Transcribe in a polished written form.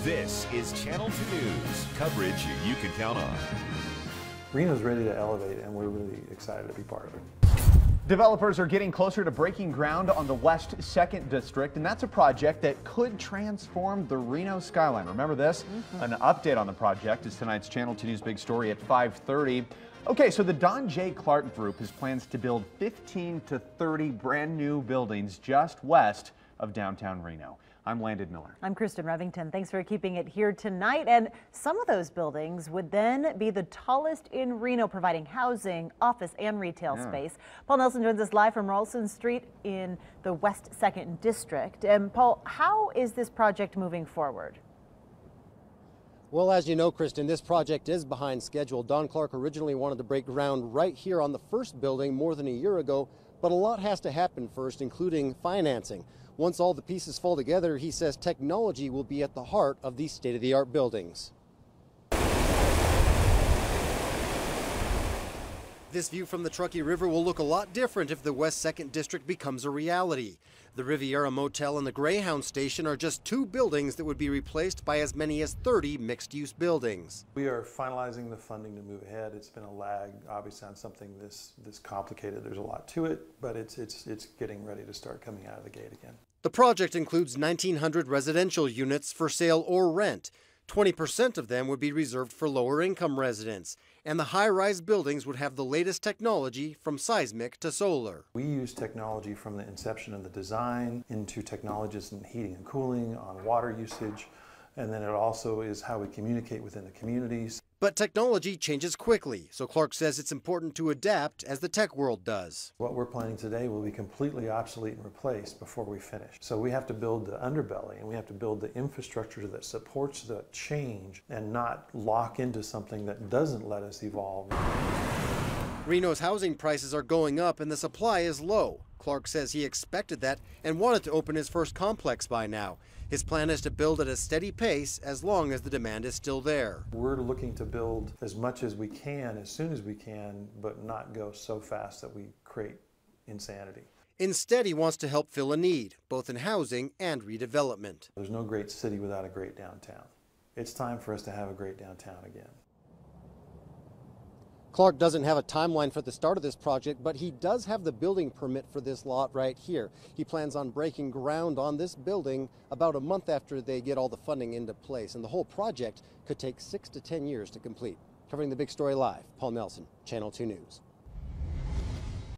This is Channel 2 News, coverage you can count on. Reno's ready to elevate, and we're really excited to be part of it. Developers are getting closer to breaking ground on the West 2nd District, and that's a project that could transform the Reno skyline. Remember this? An update on the project is tonight's Channel 2 News big story at 5:30. Okay, so the Don J. Clark Group has plans to build 15 to 30 brand new buildings just west of downtown Reno. I'm Landon Miller. I'm Kristen Revington. Thanks for keeping it here tonight. And some of those buildings would then be the tallest in Reno, providing housing, office, and retail space. Paul Nelson joins us live from Ralston Street in the West 2nd District. And Paul, how is this project moving forward? Well, as you know, Kristen, this project is behind schedule. Don Clark originally wanted to break ground right here on the first building more than a year ago, but a lot has to happen first, including financing. Once all the pieces fall together, he says technology will be at the heart of these state-of-the-art buildings. This view from the Truckee River will look a lot different if the West 2nd District becomes a reality. The Riviera Motel and the Greyhound Station are just two buildings that would be replaced by as many as 30 mixed-use buildings. We are finalizing the funding to move ahead. It's been a lag, obviously, on something this complicated. There's a lot to it, but it's getting ready to start coming out of the gate again. The project includes 1,900 residential units for sale or rent. 20% of them would be reserved for lower-income residents, and the high-rise buildings would have the latest technology from seismic to solar. We use technology from the inception of the design into technologies in heating and cooling, on water usage, and then it also is how we communicate within the communities. But technology changes quickly, so Clark says it's important to adapt as the tech world does. What we're planning today will be completely obsolete and replaced before we finish. So we have to build the underbelly, and we have to build the infrastructure that supports the change and not lock into something that doesn't let us evolve. Reno's housing prices are going up and the supply is low. Clark says he expected that and wanted to open his first complex by now. His plan is to build at a steady pace as long as the demand is still there. We're looking to build as much as we can, as soon as we can, but not go so fast that we create insanity. Instead, he wants to help fill a need, both in housing and redevelopment. There's no great city without a great downtown. It's time for us to have a great downtown again. Clark doesn't have a timeline for the start of this project, but he does have the building permit for this lot right here. He plans on breaking ground on this building about a month after they get all the funding into place, and the whole project could take 6 to 10 years to complete. Covering the big story live, Paul Nelson, Channel 2 News.